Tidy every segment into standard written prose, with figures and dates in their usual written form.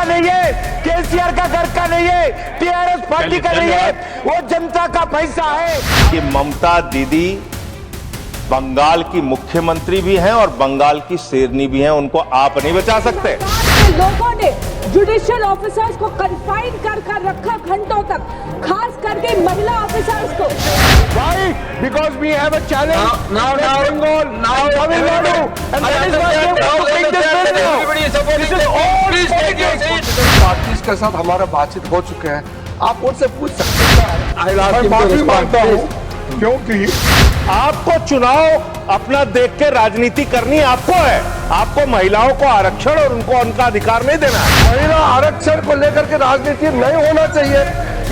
का नहीं है, केसीआर का घर का नहीं है, टीआरएस पार्टी का नहीं है, वो जनता का पैसा है। कि ममता दीदी बंगाल की मुख्यमंत्री भी हैं और बंगाल की शेरनी भी हैं, उनको आप नहीं बचा सकते। लोगों ने जुडिशियल ऑफिसर्स को कन्फाइन कर रखा घंटों तक, खास करके महिला ऑफिसर्स को। Why? Because we have a challenge. Now, Bengal, now Tamil Nadu, and that is why we have to take this bill now. This is all politics. Parties के साथ हमारा बातचीत हो चुके हैं, आप उनसे पूछ सकते हैं। मैं माफी मांगता हूँ क्योंकि आपको चुनाव अपना देख के राजनीति करनी आपको है। आपको महिलाओं को आरक्षण और उनको उनका अधिकार नहीं देना है। महिला आरक्षण को लेकर के राजनीति नहीं होना चाहिए,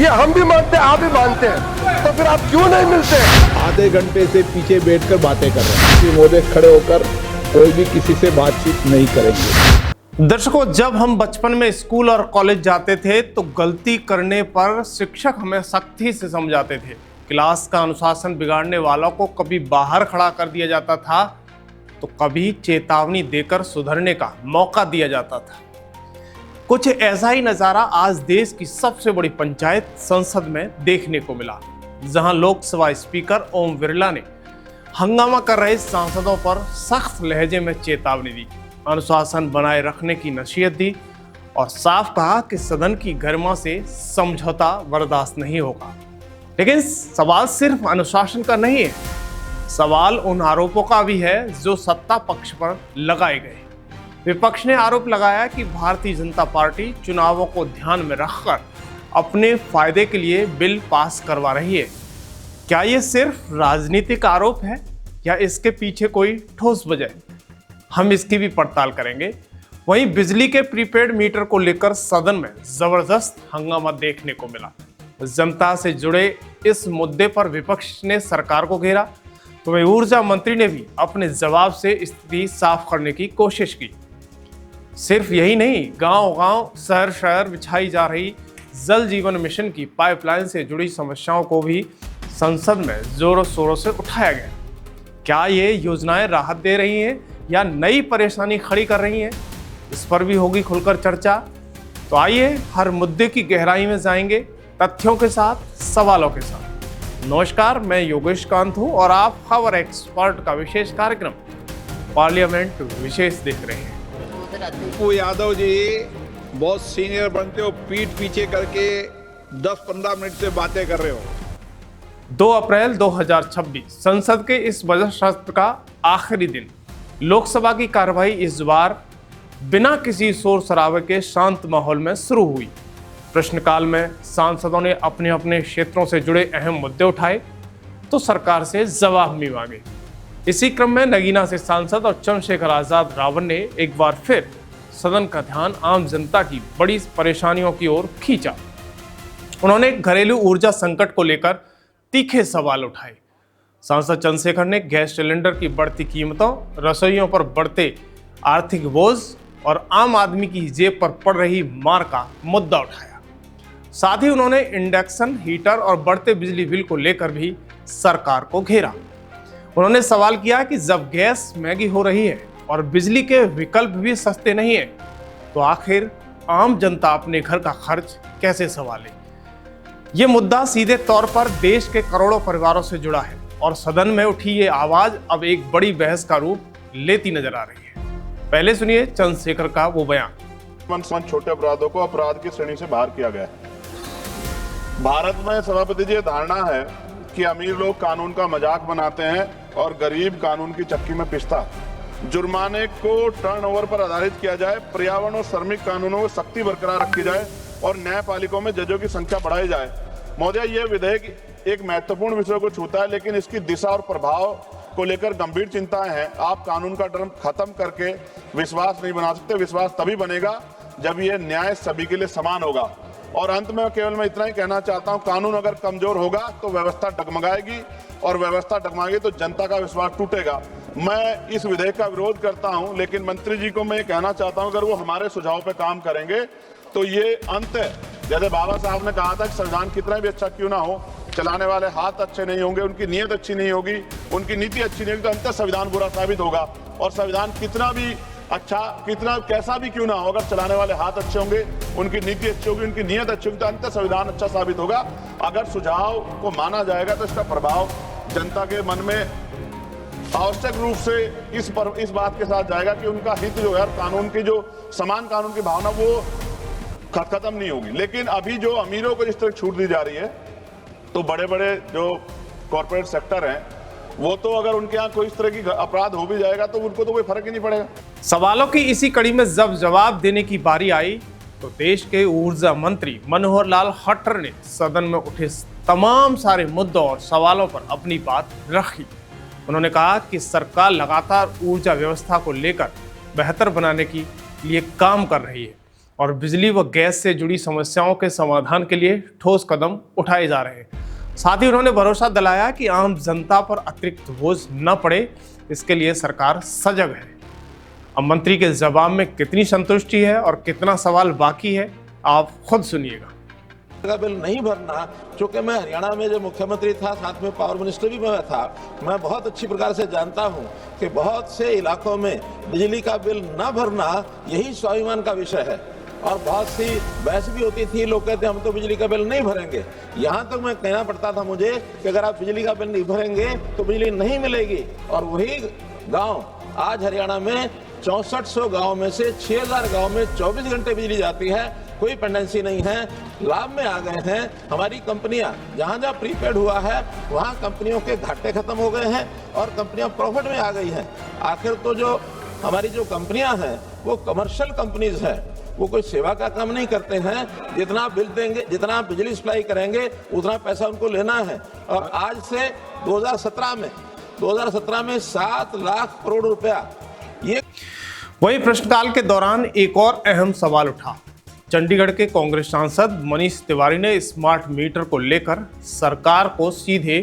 ये हम भी मानते हैं, आप भी मानते हैं, तो फिर आप क्यों नहीं मिलते? आधे घंटे से पीछे बैठकर बातें कर रहे हैं। श्री मोदी खड़े होकर कोई भी किसी से बातचीत नहीं करेंगे। दर्शकों, जब हम बचपन में स्कूल और कॉलेज जाते थे तो गलती करने पर शिक्षक हमें सख्ती से समझाते थे। क्लास का अनुशासन बिगाड़ने वालों को कभी बाहर खड़ा कर दिया जाता था तो कभी चेतावनी देकर सुधरने का मौका दिया जाता था। कुछ ऐसा ही नज़ारा आज देश की सबसे बड़ी पंचायत संसद में देखने को मिला, जहां लोकसभा स्पीकर ओम बिरला ने हंगामा कर रहे सांसदों पर सख्त लहजे में चेतावनी दी, अनुशासन बनाए रखने की नसीहत दी और साफ कहा कि सदन की गरिमा से समझौता बर्दाश्त नहीं होगा। लेकिन सवाल सिर्फ अनुशासन का नहीं है, सवाल उन आरोपों का भी है जो सत्ता पक्ष पर लगाए गए। विपक्ष ने आरोप लगाया कि भारतीय जनता पार्टी चुनावों को ध्यान में रखकर अपने फायदे के लिए बिल पास करवा रही है। क्या ये सिर्फ राजनीतिक आरोप है या इसके पीछे कोई ठोस वजह है? हम इसकी भी पड़ताल करेंगे। वहीं बिजली के प्रीपेड मीटर को लेकर सदन में जबरदस्त हंगामा देखने को मिला। जनता से जुड़े इस मुद्दे पर विपक्ष ने सरकार को घेरा तो वहीं ऊर्जा मंत्री ने भी अपने जवाब से स्थिति साफ करने की कोशिश की। सिर्फ यही नहीं, गांव-गांव, शहर-शहर बिछाई जा रही जल जीवन मिशन की पाइपलाइन से जुड़ी समस्याओं को भी संसद में जोरों शोरों से उठाया गया। क्या ये योजनाएं राहत दे रही हैं या नई परेशानी खड़ी कर रही हैं? इस पर भी होगी खुलकर चर्चा। तो आइए हर मुद्दे की गहराई में जाएंगे, तथ्यों के साथ, सवालों के साथ। नमस्कार, मैं योगेश कांत हूं और आप खबर एक्सपर्ट का विशेष कार्यक्रम पार्लियामेंट विशेष देख रहे हैं। पप्पू यादव जी बहुत सीनियर बनते हो, पीठ पीछे करके 10-15 मिनट से बातें कर रहे हो। 2 अप्रैल 2026 संसद के इस बजट सत्र का आखिरी दिन। लोकसभा की कार्यवाही इस बार बिना किसी शोर शराबे के शांत माहौल में शुरू हुई। प्रश्नकाल में सांसदों ने अपने अपने क्षेत्रों से जुड़े अहम मुद्दे उठाए तो सरकार से जवाब भी मांगे। इसी क्रम में नगीना से सांसद और चंद्रशेखर आजाद रावण ने एक बार फिर सदन का ध्यान आम जनता की बड़ी परेशानियों की ओर खींचा। उन्होंने घरेलू ऊर्जा संकट को लेकर तीखे सवाल उठाए। सांसद चंद्रशेखर ने गैस सिलेंडर की बढ़ती कीमतों, रसोइयों पर बढ़ते आर्थिक बोझ और आम आदमी की जेब पर पड़ रही मार का मुद्दा उठाया। साथ ही उन्होंने इंडक्शन हीटर और बढ़ते बिजली बिल को लेकर भी सरकार को घेरा। उन्होंने सवाल किया कि जब गैस महंगी हो रही है और बिजली के विकल्प भी सस्ते नहीं है तो आखिर आम जनता अपने घर का खर्च कैसे संभाले। ये मुद्दा सीधे तौर पर देश के करोड़ों परिवारों से जुड़ा है और सदन में उठी ये आवाज अब एक बड़ी बहस का रूप लेती नजर आ रही है। पहले सुनिए चंद्रशेखर का वो बयान। छोटे अपराधों को अपराध की श्रेणी से बाहर किया गया है। भारत में सभापति जी धारणा है कि अमीर लोग कानून का मजाक बनाते हैं और गरीब कानून की चक्की में पिसता। जुर्माने को टर्नओवर पर आधारित किया जाए, पर्यावरण और श्रमिक कानूनों में सख्ती बरकरार रखी जाए और न्यायपालिकाओं में जजों की संख्या बढ़ाई जाए। महोदय, ये विधेयक एक महत्वपूर्ण विषय को छूता है, लेकिन इसकी दिशा और प्रभाव को लेकर गंभीर चिंताएं हैं। आप कानून का टर्म खत्म करके विश्वास नहीं बना सकते। विश्वास तभी बनेगा जब ये न्याय सभी के लिए समान होगा। और अंत में केवल मैं इतना ही कहना चाहता हूं, कानून अगर कमजोर होगा तो व्यवस्था डगमगाएगी और व्यवस्था डगमगाएगी तो जनता का विश्वास टूटेगा। मैं इस विधेयक का विरोध करता हूं, लेकिन मंत्री जी को मैं ये कहना चाहता हूं, अगर वो हमारे सुझाव पे काम करेंगे तो ये अंत है। जैसे बाबा साहब ने कहा था कि संविधान कितना भी अच्छा क्यों ना हो, चलाने वाले हाथ अच्छे नहीं होंगे, उनकी नीयत अच्छी नहीं होगी, उनकी नीति अच्छी नहीं होगी, तो अंततः संविधान बुरा साबित होगा। और संविधान कितना भी अच्छा कितना कैसा भी क्यों ना हो, अगर चलाने वाले हाथ अच्छे होंगे, उनकी नीति अच्छी होगी, उनकी नीयत अच्छी होगी, तो अंत संविधान अच्छा साबित होगा। अगर सुझाव को माना जाएगा तो इसका प्रभाव जनता के मन में आवश्यक रूप से इस बात के साथ जाएगा कि उनका हित जो है, कानून की जो समान कानून की भावना वो खत्म नहीं होगी। लेकिन अभी जो अमीरों को जिस तरह छूट दी जा रही है, तो बड़े बड़े जो कॉर्पोरेट सेक्टर हैं, वो तो अगर उनके यहाँ कोई इस तरह की अपराध हो भी जाएगा तो उनको तो कोई फर्क ही नहीं पड़ेगा। सवालों की इसी कड़ी में जब जवाब देने की बारी आई तो देश के ऊर्जा मंत्री मनोहर लाल खट्टर ने सदन में उठे तमाम सारे मुद्दों और सवालों पर अपनी बात रखी। उन्होंने कहा कि सरकार लगातार ऊर्जा व्यवस्था को लेकर बेहतर बनाने के लिए काम कर रही है और बिजली व गैस से जुड़ी समस्याओं के समाधान के लिए ठोस कदम उठाए जा रहे हैं। साथ ही उन्होंने भरोसा दिलाया कि आम जनता पर अतिरिक्त बोझ न पड़े, इसके लिए सरकार सजग है। अब मंत्री के जवाब में कितनी संतुष्टि है और कितना सवाल बाकी है, आप खुद सुनिएगा। का बिल नहीं भरना, क्योंकि मैं हरियाणा में जो मुख्यमंत्री था, साथ में पावर मिनिस्टर भी मैं था, मैं बहुत अच्छी प्रकार से जानता हूं कि बहुत से इलाकों में बिजली का बिल न भरना यही स्वाभिमान का विषय है। और बहुत सी बहस भी होती थी, लोग कहते हम तो बिजली का बिल नहीं भरेंगे। यहाँ तक मैं कहना पड़ता था मुझे कि अगर आप बिजली का बिल नहीं भरेंगे तो बिजली नहीं मिलेगी। और वही गांव आज हरियाणा में 6400 गाँव में से 6000 गाँव में 24 घंटे बिजली जाती है, कोई पेंडेंसी नहीं है, लाभ में आ गए हैं। हमारी कंपनियां जहां जहां प्रीपेड हुआ है वहां कंपनियों के घाटे खत्म हो गए हैं और कंपनियां प्रॉफिट में आ गई हैं। आखिर तो जो हमारी जो कंपनियां हैं वो कमर्शियल कंपनीज हैं, वो कोई सेवा का काम नहीं करते हैं। जितना बिल देंगे, जितना बिजली सप्लाई करेंगे, उतना पैसा उनको लेना है। और आज से 2017 में 7 लाख करोड़ रुपया ये। वही प्रश्नकाल के दौरान एक और अहम सवाल उठा। चंडीगढ़ के कांग्रेस सांसद मनीष तिवारी ने स्मार्ट मीटर को लेकर सरकार को सीधे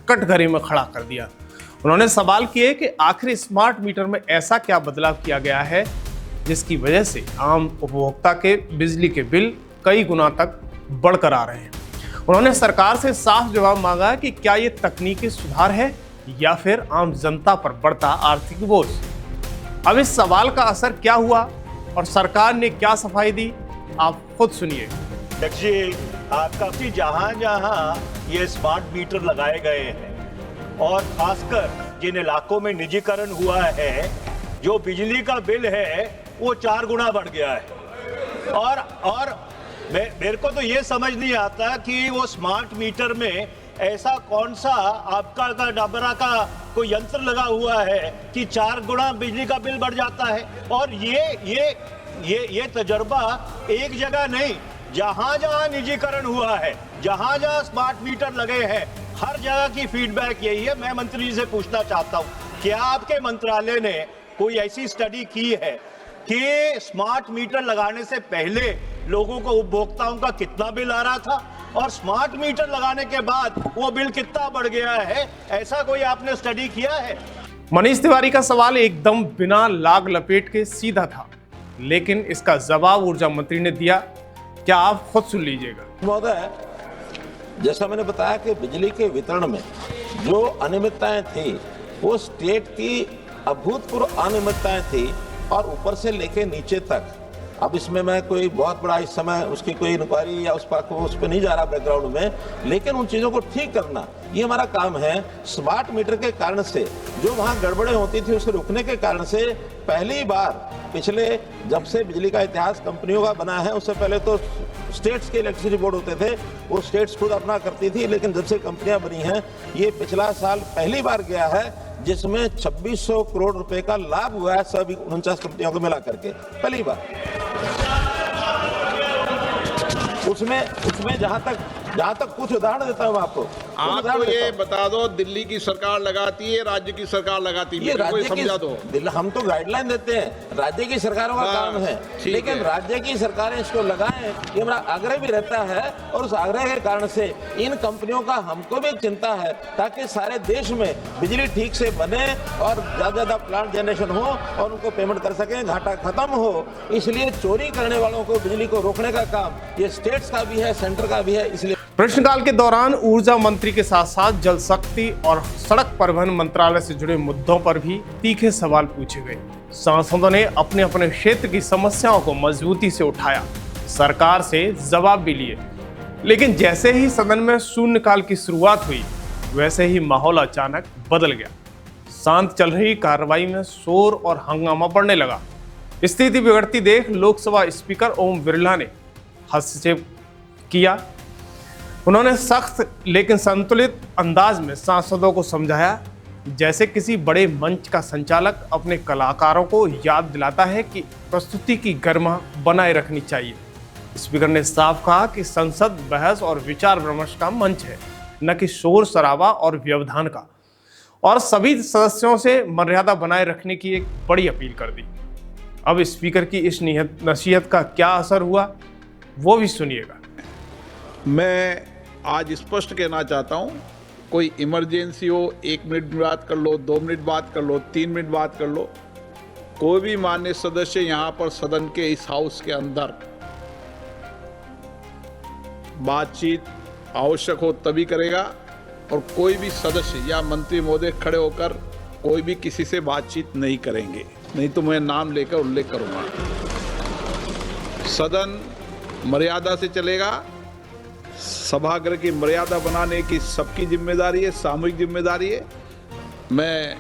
कटघरे में खड़ा कर दिया। उन्होंने सवाल किए कि आखिर स्मार्ट मीटर में ऐसा क्या बदलाव किया गया है जिसकी वजह से आम उपभोक्ता के बिजली के बिल कई गुना तक बढ़कर आ रहे हैं। उन्होंने सरकार से साफ जवाब मांगा कि क्या ये तकनीकी सुधार है या फिर आम जनता पर बढ़ता आर्थिक बोझ। अब इस सवाल का असर क्या हुआ और सरकार ने क्या सफाई दी, आप खुद सुनिए। देखिए, काफी जहां जहां ये स्मार्ट मीटर लगाए गए हैं और खासकर जिन इलाकों में निजीकरण हुआ है, जो बिजली का बिल है वो 4 गुना बढ़ गया है। और मेरे को तो ये समझ नहीं आता कि वो स्मार्ट मीटर में ऐसा कौन सा आपका डबरा का कोई यंत्र लगा हुआ है कि 4 गुना बिजली का बिल बढ़ जाता है। और ये तजर्बा एक जगह नहीं, जहां जहां निजीकरण हुआ है, जहां जहां स्मार्ट मीटर लगे हैं, हर जगह की फीडबैक यही है। मैं मंत्री जी से पूछना चाहता हूं, क्या आपके मंत्रालय ने कोई ऐसी स्टडी की है कि स्मार्ट मीटर लगाने से पहले लोगों को, उपभोक्ताओं का कितना बिल आ रहा था और स्मार्ट मीटर लगाने के बाद वो बिल कितना बढ़ गया है? ऐसा कोई आपने स्टडी किया है? मनीष तिवारी का सवाल एकदम बिना लाग लपेट के सीधा था, लेकिन इसका जवाब ऊर्जा मंत्री ने दिया। क्या आप खुद सुन लीजिएगा। महोदय, जैसा मैंने बताया कि बिजली के वितरण में जो अनियमितताएं थी वो स्टेट की अभूतपूर्व अनियमितताएं थी और ऊपर से लेके नीचे तक। अब इसमें मैं कोई बहुत बड़ा इस समय उसकी कोई इंक्वायरी या उस पर नहीं जा रहा बैकग्राउंड में, लेकिन उन चीज़ों को ठीक करना ये हमारा काम है। स्मार्ट मीटर के कारण से जो वहाँ गड़बड़ें होती थी उसे रुकने के कारण से पहली बार पिछले जब से बिजली का इतिहास कंपनियों का बना है, उससे पहले तो स्टेट्स के इलेक्ट्रिसिटी बोर्ड होते थे, वो स्टेट्स खुद अपना करती थी, लेकिन जब से कंपनियां बनी हैं ये पिछला साल पहली बार गया है जिसमें 2600 करोड़ रुपए का लाभ हुआ है सभी 49 कंपनियों को मिला करके, पहली बार। उसमें जहां तक कुछ उदाहरण देता हूं आपको। आपको ये बता दो, दिल्ली की सरकार लगाती है, राज्य की सरकार लगाती है, कोई समझा दो। हम तो गाइडलाइन देते हैं, राज्य की सरकारों का काम है, लेकिन राज्य की सरकारें इसको लगाएं ये हमारा आग्रह भी रहता है। और उस आग्रह के कारण से इन कंपनियों का हमको भी चिंता है ताकि सारे देश में बिजली ठीक से बने और ज्यादा प्लांट जनरेशन हो और उनको पेमेंट कर सकें, घाटा खत्म हो। इसलिए चोरी करने वालों को बिजली को रोकने का काम ये स्टेट्स का भी है, सेंटर का भी है। इसलिए प्रश्नकाल के दौरान ऊर्जा मंत्री के साथ साथ जल शक्ति और सड़क परिवहन मंत्रालय से जुड़े मुद्दों पर भी तीखे सवाल पूछे गए। सांसदों ने अपने अपने क्षेत्र की समस्याओं को मजबूती से उठाया, सरकार से जवाब भी लिए। लेकिन जैसे ही सदन में शून्यकाल की शुरुआत हुई, वैसे ही माहौल अचानक बदल गया। शांत चल रही कार्रवाई में शोर और हंगामा बढ़ने लगा। स्थिति बिगड़ती देख लोकसभा स्पीकर ओम बिरला ने हस्तक्षेप किया। उन्होंने सख्त लेकिन संतुलित अंदाज में सांसदों को समझाया, जैसे किसी बड़े मंच का संचालक अपने कलाकारों को याद दिलाता है कि प्रस्तुति की गरिमा बनाए रखनी चाहिए। स्पीकर ने साफ कहा कि संसद बहस और विचार विमर्श का मंच है, न कि शोर शराबा और व्यवधान का, और सभी सदस्यों से मर्यादा बनाए रखने की एक बड़ी अपील कर दी। अब स्पीकर की इस नसीहत का क्या असर हुआ, वो भी सुनिएगा। मैं आज स्पष्ट कहना चाहता हूं, कोई इमरजेंसी हो, 1 मिनट बात कर लो, 2 मिनट बात कर लो, 3 मिनट बात कर लो, कोई भी माननीय सदस्य यहाँ पर सदन के इस हाउस के अंदर बातचीत आवश्यक हो तभी करेगा, और कोई भी सदस्य या मंत्री महोदय खड़े होकर कोई भी किसी से बातचीत नहीं करेंगे, नहीं तो मैं नाम लेकर उल्लेख करूंगा। सदन मर्यादा से चलेगा। सभागृह की मर्यादा बनाने की सबकी जिम्मेदारी है, सामूहिक जिम्मेदारी है। मैं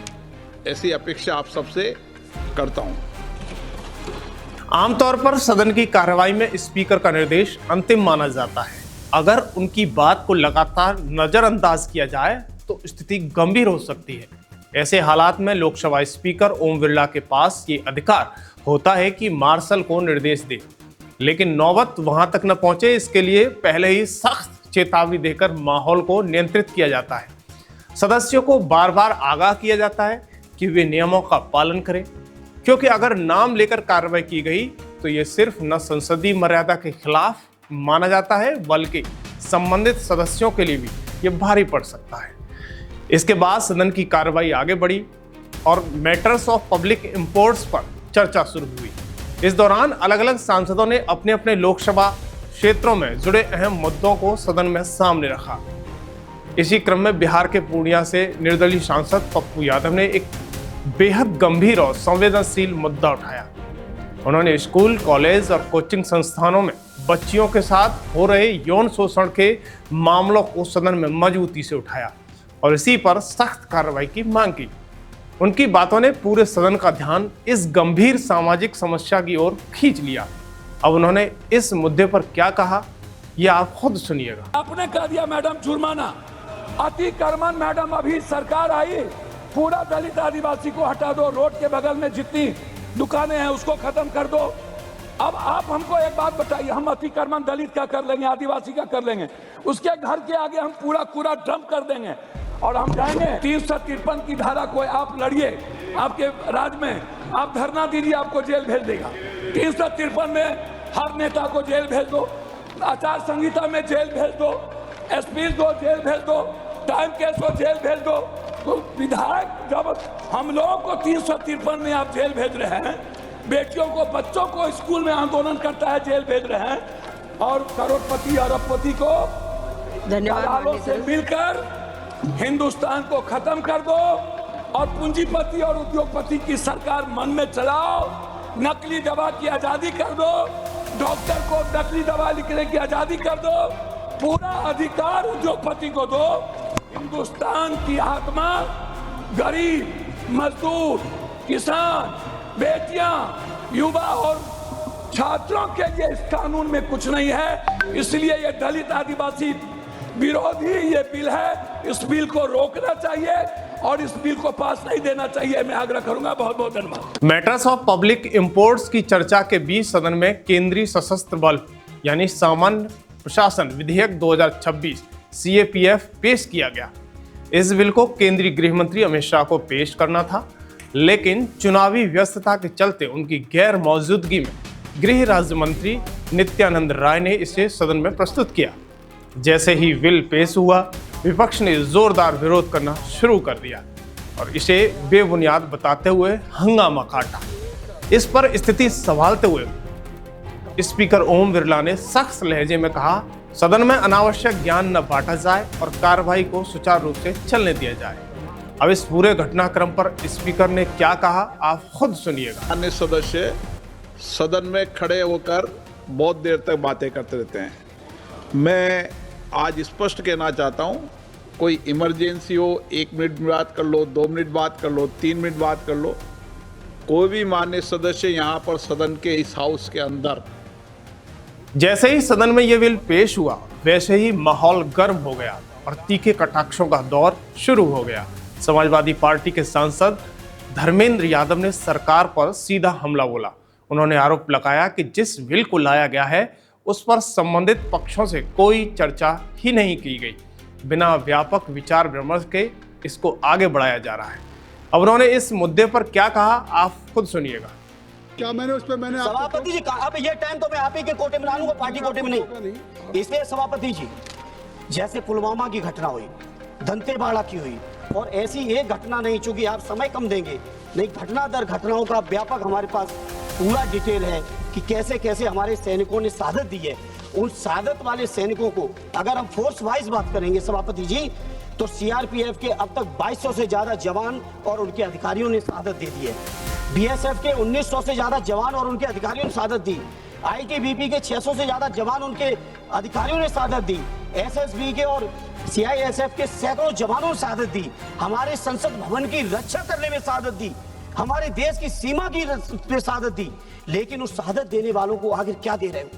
ऐसी अपेक्षा आप सबसे करता हूं। आमतौर पर सदन की कार्रवाई में स्पीकर का निर्देश अंतिम माना जाता है। अगर उनकी बात को लगातार नजरअंदाज किया जाए तो स्थिति गंभीर हो सकती है। ऐसे हालात में लोकसभा स्पीकर ओम बिरला के पास ये अधिकार होता है कि मार्शल को निर्देश दे, लेकिन नौबत वहां तक न पहुंचे, इसके लिए पहले ही सख्त चेतावनी देकर माहौल को नियंत्रित किया जाता है। सदस्यों को बार बार आगाह किया जाता है कि वे नियमों का पालन करें, क्योंकि अगर नाम लेकर कार्रवाई की गई तो ये सिर्फ न संसदीय मर्यादा के खिलाफ माना जाता है, बल्कि संबंधित सदस्यों के लिए भी ये भारी पड़ सकता है। इसके बाद सदन की कार्रवाई आगे बढ़ी और मैटर्स ऑफ पब्लिक इंपोर्ट्स पर चर्चा शुरू हुई। इस दौरान अलग अलग सांसदों ने अपने अपने लोकसभा क्षेत्रों में जुड़े अहम मुद्दों को सदन में सामने रखा। इसी क्रम में बिहार के पूर्णिया से निर्दलीय सांसद पप्पू यादव ने एक बेहद गंभीर और संवेदनशील मुद्दा उठाया। उन्होंने स्कूल, कॉलेज और कोचिंग संस्थानों में बच्चियों के साथ हो रहे यौन शोषण के मामलों को सदन में मजबूती से उठाया और इसी पर सख्त कार्रवाई की मांग की। उनकी बातों ने पूरे सदन का ध्यान इस गंभीर सामाजिक समस्या की ओर खींच लिया। अब उन्होंने इस मुद्दे पर क्या कहा, ये आप खुद सुनिएगा। आपने कह दिया मैडम जुर्माना, अतिक्रमण मैडम, अभी सरकार आई, पूरा दलित आदिवासी को हटा दो, रोड के बगल में जितनी दुकानें हैं उसको खत्म कर दो। अब आप हमको एक बात बताइए, हम अतिक्रमण दलित का कर लेंगे, आदिवासी का कर लेंगे, उसके घर के आगे हम पूरा कूड़ा डंप कर देंगे और हम जाएंगे 353 की धारा को आप लड़िए, आपके राज्य में आप धरना दीजिए, आपको जेल भेज देगा। 353 में हर नेता को जेल भेज दो, आचार संहिता में जेल भेज दो, एसपी को जेल भेज दो, टाइम केस को जेल भेज दो। तो विधायक जब हम लोगों को 353 में आप जेल भेज रहे हैं, बेटियों को, बच्चों को स्कूल में आंदोलन करता है जेल भेज रहे हैं, और करोड़पति अरबपति को दलालों से मिलकर हिंदुस्तान को खत्म कर दो और पूंजीपति और उद्योगपति की सरकार मन में चलाओ, नकली दवा की आजादी कर दो, डॉक्टर को नकली दवा लिखने की आजादी कर दो, पूरा अधिकार उद्योगपति को दो। हिंदुस्तान की आत्मा गरीब, मजदूर, किसान, बेटियां, युवा और छात्रों के लिए इस कानून में कुछ नहीं है। इसलिए ये दलित आदिवासी विरोधी ये बिल है, इस बिल को रोकना चाहिए और इस बिल को पास नहीं देना चाहिए, मैं आग्रह करूंगा। बहुत बहुत धन्यवाद। मैटर्स ऑफ पब्लिक इंपोर्ट्स की चर्चा के बीच सदन में केंद्रीय सशस्त्र बल यानी सामान्य प्रशासन विधेयक 2026 CAPF पेश किया गया। इस बिल को केंद्रीय गृह मंत्री अमित शाह को पेश करना था, लेकिन चुनावी व्यस्तता के चलते उनकी गैर मौजूदगी में गृह राज्य मंत्री नित्यानंद राय ने इसे सदन में प्रस्तुत किया। जैसे ही बिल पेश हुआ, विपक्ष ने जोरदार विरोध करना शुरू कर दिया और इसे बेबुनियाद बताते हुए हंगामा काटा। इस पर स्थिति संभालते हुए स्पीकर ओम बिरला ने सख्त लहजे में कहा, सदन में अनावश्यक ज्ञान न बांटा जाए और कार्रवाई को सुचारू रूप से चलने दिया जाए। अब इस पूरे घटनाक्रम पर स्पीकर ने क्या कहा, आप खुद सुनिएगा। अन्य सदस्य सदन में खड़े होकर बहुत देर तक बातें करते रहते हैं। मैं आज स्पष्ट कहना चाहता हूं, कोई इमरजेंसी हो, 1 मिनट बात कर लो, 2 मिनट बात कर लो, 3 मिनट बात कर लो, कोई भी माननीय सदस्य यहां पर सदन के इस हाउस के अंदर। जैसे ही सदन में यह बिल पेश हुआ वैसे ही माहौल गर्म हो गया और तीखे कटाक्षों का दौर शुरू हो गया। समाजवादी पार्टी के सांसद धर्मेंद्र यादव ने सरकार पर सीधा हमला बोला। उन्होंने आरोप लगाया कि जिस बिल को लाया गया है उस पर संबंधित पक्षों से कोई चर्चा ही नहीं की गई। बिना व्यापक विचार विमर्श के इसको आगे बढ़ाया जा रहा है। अब उन्होंने इस मुद्दे पर क्या कहा, आप खुद सुनिएगा। क्या मैंने उस पर सभापति जी कहा, अब ये टाइम तो मैं आप ही के कोटे में ला लूंगा, पार्टी कोटे में नहीं। इसलिए सभापति जी, जैसे पुलवामा की घटना हुई, दंतेवाड़ा की हुई, और ऐसी एक घटना नहीं, चूंकि आप समय कम देंगे, नहीं घटना दर घटनाओं का व्यापक हमारे पास पूरा डिटेल है कि कैसे कैसे हमारे सैनिकों ने शहादत दी है। उन शहादत वाले सैनिकों को अगर हम फोर्स वाइज बात करेंगे सभापति जी, तो सीआरपीएफ के अब तक 2200 से ज्यादा जवान और उनके अधिकारियों ने शहादत दे दी है। बीएसएफ के 1900 से ज्यादा जवान और उनके अधिकारियों ने शहादत दी। आईटीबीपी के 600 से ज्यादा जवान उनके अधिकारियों ने शहादत दी। एसएसबी के और सीआईएसएफ के सैकड़ों जवानों ने शहादत दी। हमारे संसद भवन की रक्षा करने में शहादत दी, हमारे देश की सीमा की शहादत दी। लेकिन उस शहादत देने वालों को आखिर क्या दे रहे हो?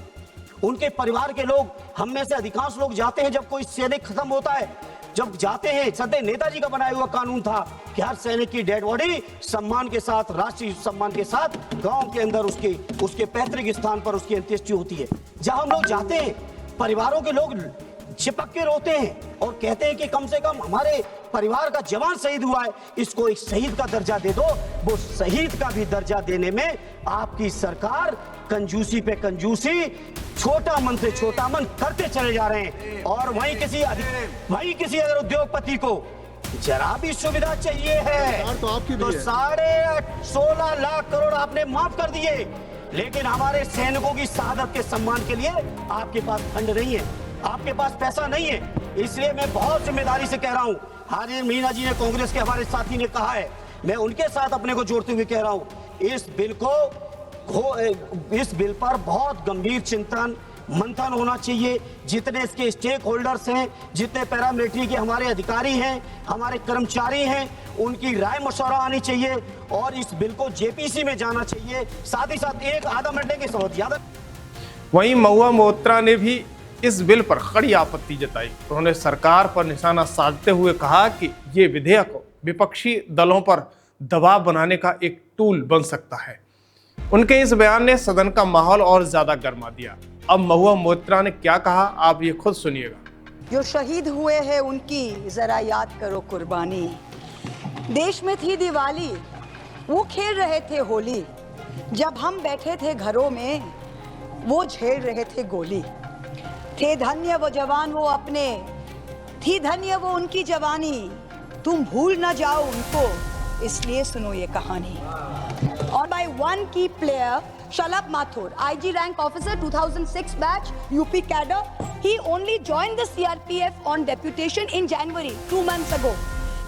उनके परिवार के लोग, हम में से अधिकांश लोग जाते हैं जब कोई सैनिक खत्म होता है, जब जाते हैं, सदैव नेताजी का बनाया हुआ कानून था कि हर सैनिक की डेड बॉडी सम्मान के साथ, राष्ट्रीय सम्मान के साथ गांव के अंदर उसके पैतृक स्थान पर उसकी अंत्येष्टि होती है। जहां हम लोग जाते हैं, परिवारों के लोग चिपक के रोते हैं और कहते हैं कि कम से कम हमारे परिवार का जवान शहीद हुआ है, इसको एक शहीद का दर्जा दे दो। वो शहीद का भी दर्जा देने में आपकी सरकार कंजूसी पे कंजूसी, छोटा मन से छोटा मन करते चले जा रहे हैं। और वहीं किसी अगर उद्योगपति को जरा भी सुविधा चाहिए है तो 16.5 लाख करोड़ आपने माफ कर दिए, लेकिन हमारे सैनिकों की शहादत के सम्मान के लिए आपके पास फंड नहीं है, आपके पास पैसा नहीं है। इसलिए मैं बहुत जिम्मेदारी से कह रहा हूं, हाजिर मीना जी ने, कांग्रेस के हमारे साथी ने कहा है, मैं उनके साथ अपने को जोड़ते हुए कह रहा हूं, इस बिल पर बहुत गंभीर चिंतन मंथन होना चाहिए। जितने इसके स्टेक होल्डर्स हैं, जितने पैरामिलिट्री के हमारे अधिकारी हैं, हमारे कर्मचारी हैं, उनकी राय मशवरा आनी चाहिए और इस बिल को जेपीसी में जाना चाहिए। साथ ही साथ एक आधा मिनट की समझ याद। वहीं महुआ मोइत्रा ने भी इस बिल पर कड़ी आपत्ति जताई। उन्होंने सरकार पर निशाना साधते हुए कहा कि ये विधेयक विपक्षी दलों पर दबाव बनाने का एक टूल बन सकता है। उनके इस बयान ने सदन का माहौल और ज्यादा गर्मा दिया। अब महुआ मोइत्रा ने क्या कहा, आप ये खुद सुनिएगा। जो शहीद हुए हैं उनकी जरा याद करो कुर्बानी। देश में थी दिवाली, वो खेल रहे थे होली, जब हम बैठे थे घरों में वो झेल रहे थे गोली। थे धन्य वो जवान वो अपने, थी धन्य वो उनकी जवानी, तुम भूल ना जाओ उनको, इसलिए सुनो ये कहानी। और by one key player, Shalabh Mathur, IG rank officer, 2006 batch, UP cadre. He only joined the CRPF on deputation in January, 2 months ago,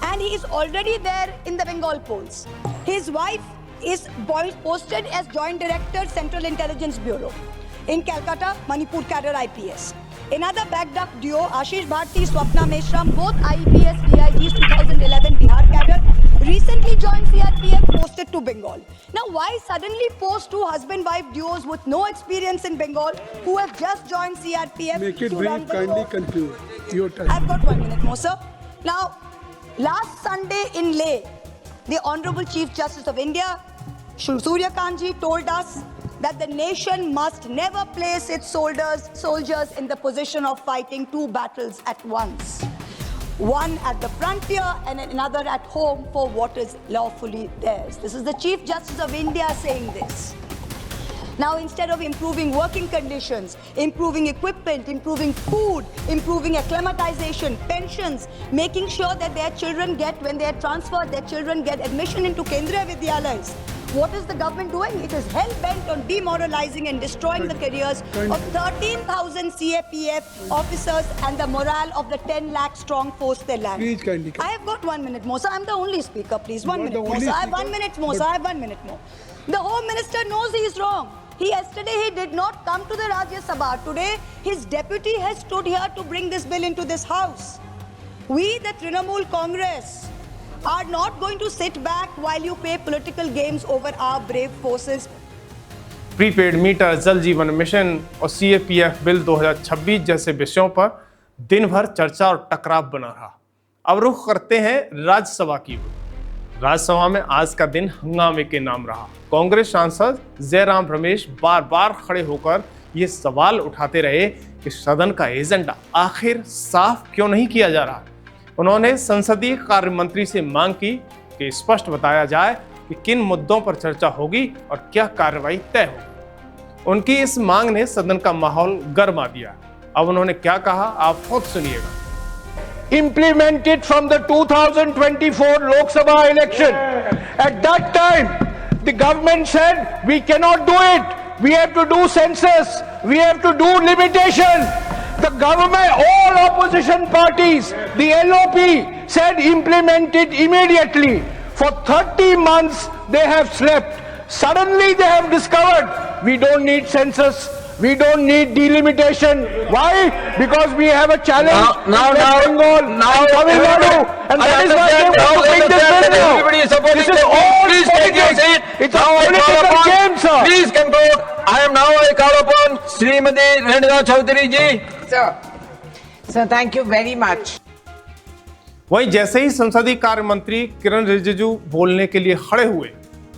and he is already there in the Bengal polls. His wife is posted as Joint Director, Central Intelligence Bureau in Calcutta, Manipur cadre IPS. Another backed up duo, Ashish Bharti, Swapna Meshram, both IPS DIGs, 2011 Bihar cadre, recently joined CRPF, posted to Bengal. Now, why suddenly post two husband-wife duos with no experience in Bengal who have just joined CRPF? Make it brief, kindly conclude your time. I've got 1 minute more, sir. Now, last Sunday in Leh, the Honorable Chief Justice of India, Surya Kanji, told us that the nation must never place its soldiers in the position of fighting 2 battles at once. One at the frontier and another at home for what is lawfully theirs. This is the Chief Justice of India saying this. Now, instead of improving working conditions, improving equipment, improving food, improving acclimatization, pensions, making sure that their children get, when they are transferred, their children get admission into Kendriya Vidyalayas, What is the government doing? It is hell-bent on demoralizing and destroying the careers of 13,000 CAPF officers and the morale of the 10 lakh strong force they lack. Please kindly. I have got 1 minute more, sir. I'm the only speaker, please. 1 You are minute the more, only sir. I have 1 speaker, minute more, but- sir. I have 1 minute more. The Home Minister knows he is wrong. Yesterday he did not come to the Rajya Sabha. Today his deputy has stood here to bring this bill into this house. We, the Trinamool Congress, are not going to sit back while you play political games over our brave forces. Prepaid meter, जल जीवन mission और CAPF bill 2026 जैसे विषयों पर दिन भर चर्चा और टकराव बना रहा। अब रुख करते हैं राज्यसभा की ओर। राज्यसभा में आज का दिन हंगामे के नाम रहा। कांग्रेस सांसद जयराम रमेश बार बार खड़े होकर ये सवाल उठाते रहे कि सदन का एजेंडा आखिर साफ क्यों नहीं किया जा रहा। उन्होंने संसदीय कार्य मंत्री से मांग की कि स्पष्ट बताया जाए कि किन मुद्दों पर चर्चा होगी और क्या कार्रवाई तय होगी। उनकी इस मांग ने सदन का माहौल गर्मा दिया। अब उन्होंने क्या कहा, आप खुद सुनिएगा। Implemented from the 2024 Lok Sabha election. At that time, the government said we cannot do it. We have to do census. We have to do limitation. The government, all opposition parties, the LOP said implement it immediately. For 30 months they have slept. Suddenly they have discovered we don't need census. We don't need delimitation. Why? Because we have a challenge in West Bengal, Tamil Nadu, and that is why they want to bring this bill now. Everybody is supporting This is the all Please take your politics. seat. It's a political game, sir. Please conclude. I am now I call upon Srimati Renu Chaudhary ji. Sir, thank you very much. वहीं जैसे ही संसदीय कार्य मंत्री किरण रिजिजू बोलने के लिए खड़े हुए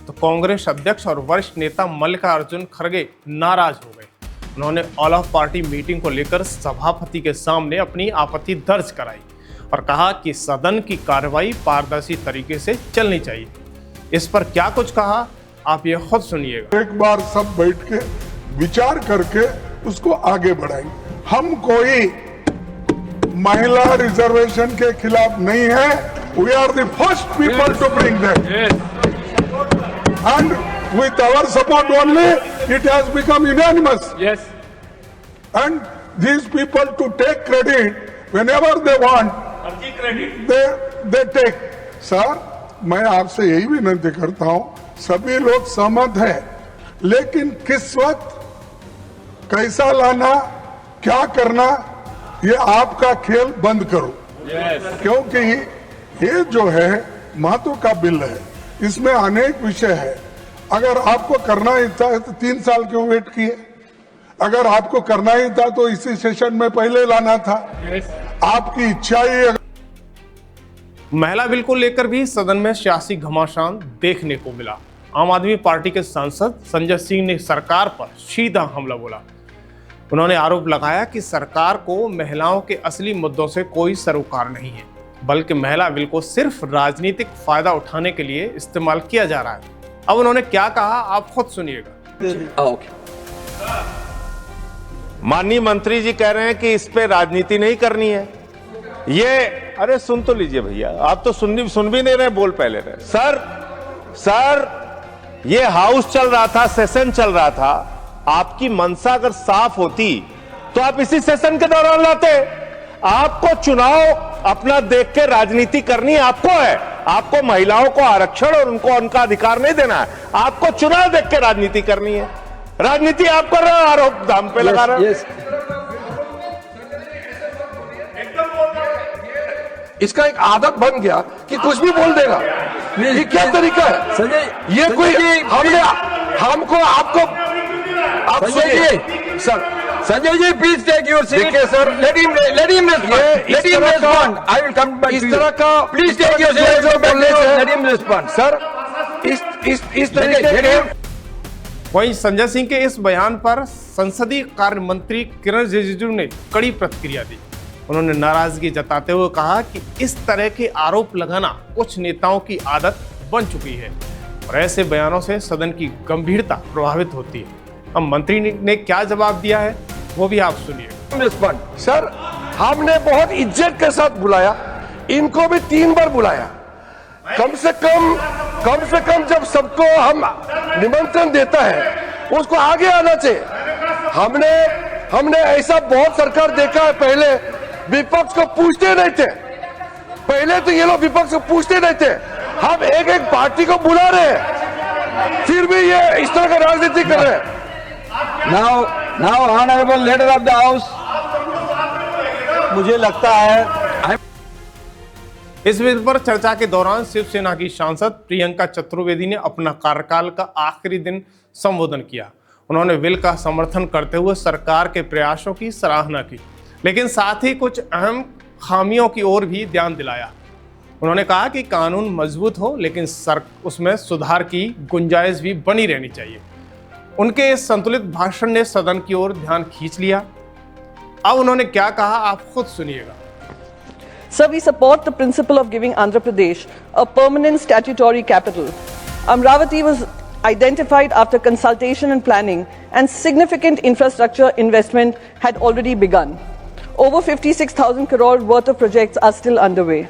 तो कांग्रेस अध्यक्ष और वरिष्ठ नेता मल्लिकार्जुन खड़गे नाराज हो गए। उन्होंने ऑल ऑफ पार्टी मीटिंग को लेकर सभापति के सामने अपनी आपत्ति दर्ज कराई और कहा कि सदन की कार्रवाई पारदर्शी तरीके से चलनी चाहिए। इस पर क्या कुछ कहा, आप ये खुद सुनिएगा। एक बार सब बैठ के विचार करके उसको आगे बढ़ाएंगे। हम कोई महिला रिजर्वेशन के खिलाफ नहीं है। We are the first people to bring that and with our support only it has become unanimous. Yes. And these people to take credit whenever they want, they take. Sir, मैं आपसे यही विनती करता हूं, सभी लोग सहमत हैं, लेकिन किस वक्त कैसा लाना, क्या करना, ये आपका खेल बंद करो। क्योंकि ये जो है महत्व का बिल है, इसमें अनेक विषय है। अगर आपको करना ही था तो 3 साल क्यों वेट किए? अगर आपको करना ही था तो इसी सेशन में पहले लाना था। आपकी इच्छा ही। महिला बिल को लेकर भी सदन में सियासी घमासान देखने को मिला। आम आदमी पार्टी के सांसद संजय सिंह ने सरकार पर सीधा हमला बोला। उन्होंने आरोप लगाया कि सरकार को महिलाओं के असली मुद्दों से कोई सरोकार नहीं है, बल्कि महिला बिल को सिर्फ राजनीतिक फायदा उठाने के लिए इस्तेमाल किया जा रहा है। अब उन्होंने क्या कहा, आप खुद सुनिएगा। माननीय मंत्री जी कह रहे हैं कि इस पे राजनीति नहीं करनी है। ये अरे सुन तो लीजिए भैया, आप तो सुन भी नहीं रहे, बोल पहले रहे। सर ये हाउस चल रहा था, सेशन चल रहा था। आपकी मंशा अगर साफ होती तो आप इसी सेशन के दौरान लाते। आपको चुनाव अपना देख के राजनीति करनी आपको है। आपको महिलाओं को आरक्षण और उनको उनका अधिकार नहीं देना है। आपको चुनाव देख के राजनीति करनी है। राजनीति आप कर रहे हो, आरोप दाम पे लगा रहे हो। इसका एक आदत बन गया कि कुछ भी बोल देगा। ये क्या तरीका है संजय? ये कोई हमको आपको आप Sanjay ji please take your seat. Sir let him respond. I will come back. इस तरह का please take your seat. Let him respond. Sir इस तरीके। वहीं संजय सिंह के इस बयान पर संसदीय कार्य मंत्री किरण रिजिजू ने कड़ी प्रतिक्रिया दी। उन्होंने नाराजगी जताते हुए कहा कि इस तरह के आरोप लगाना कुछ नेताओं की आदत बन चुकी है और ऐसे बयानों से सदन की गंभीरता प्रभावित होती है। अब मंत्री ने क्या जवाब दिया है वो भी आप सुनिए। सर हमने बहुत इज्जत के साथ बुलाया, इनको भी 3 बार बुलाया। कम से कम कम से कम जब सबको हम निमंत्रण देता है उसको आगे आना चाहिए। हमने ऐसा बहुत सरकार देखा है, पहले विपक्ष को पूछते नहीं थे, पहले तो ये लोग विपक्ष को पूछते नहीं थे, हम एक एक पार्टी को बुला रहे हैं, फिर भी ये इस तरह का राजनीति कर रहे हैं। Now, honorable leader of the house, मुझे लगता है इस विषय पर चर्चा के दौरान शिवसेना की सांसद प्रियंका चतुर्वेदी ने अपना कार्यकाल का आखिरी दिन संबोधन किया। उन्होंने बिल का समर्थन करते हुए सरकार के प्रयासों की सराहना की, लेकिन साथ ही कुछ अहम खामियों की ओर भी ध्यान दिलाया। उन्होंने कहा कि कानून मजबूत हो, लेकिन उसमें सुधार की गुंजाइश भी बनी रहनी चाहिए। उनके इस संतुलित भाषण ने सदन की ओर ध्यान खींच लिया। अब उन्होंने क्या कहा, आप खुद सुनिएगा। Sir, we support the principle of giving Andhra Pradesh a permanent statutory capital. Amravati was identified after consultation and planning, and significant infrastructure investment had already begun. Over 56,000 crore worth of projects are still underway.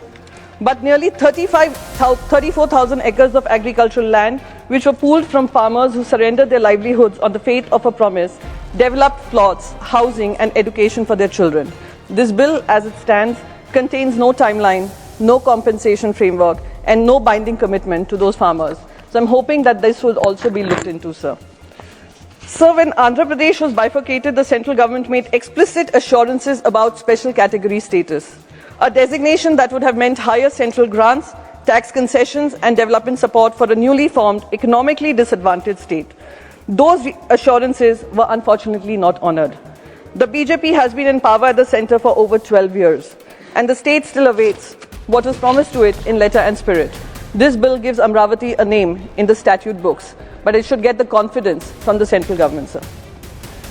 But nearly 34,000 acres of agricultural land, which were pooled from farmers who surrendered their livelihoods on the faith of a promise, developed plots, housing and education for their children. This bill, as it stands, contains no timeline, no compensation framework, and no binding commitment to those farmers. So I'm hoping that this will also be looked into, sir. Sir, when Andhra Pradesh was bifurcated, the central government made explicit assurances about special category status, a designation that would have meant higher central grants, tax concessions, and development support for a newly formed, economically disadvantaged state. Those assurances were unfortunately not honoured. The BJP has been in power at the centre for over 12 years, and the state still awaits what was promised to it in letter and spirit. This bill gives Amravati a name in the statute books, but it should get the confidence from the central government, sir.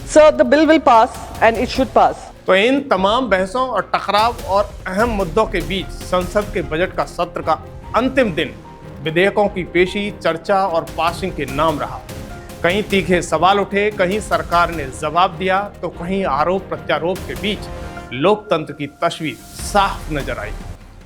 Sir, the bill will pass and it should pass. तो इन तमाम बहसों और टकराव और अहम मुद्दों के बीच संसद के बजट का सत्र का अंतिम दिन विधेयकों की पेशी, चर्चा और पासिंग के नाम रहा। कहीं तीखे सवाल उठे, कहीं सरकार ने जवाब दिया, तो कहीं आरोप प्रत्यारोप के बीच लोकतंत्र की तस्वीर साफ नजर आई।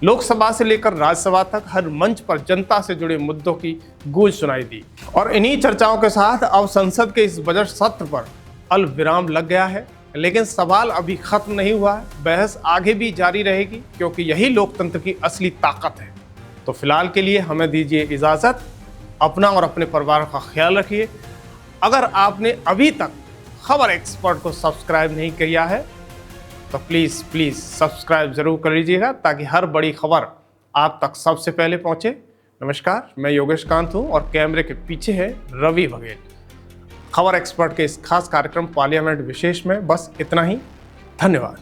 लोकसभा से लेकर राज्यसभा तक हर मंच पर जनता से जुड़े मुद्दों की गूंज सुनाई दी। और इन्हीं चर्चाओं के साथ अब संसद के इस बजट सत्र पर अल विराम लग गया है, लेकिन सवाल अभी खत्म नहीं हुआ है। बहस आगे भी जारी रहेगी, क्योंकि यही लोकतंत्र की असली ताकत है। तो फिलहाल के लिए हमें दीजिए इजाज़त। अपना और अपने परिवार का ख्याल रखिए। अगर आपने अभी तक खबर एक्सपर्ट को सब्सक्राइब नहीं किया है तो प्लीज़ सब्सक्राइब ज़रूर कर लीजिएगा, ताकि हर बड़ी खबर आप तक सबसे पहले पहुंचे। नमस्कार, मैं योगेश कांत हूं और कैमरे के पीछे है रवि बघेल। खबर एक्सपर्ट के इस खास कार्यक्रम पार्लियामेंट विशेष में बस इतना ही। धन्यवाद।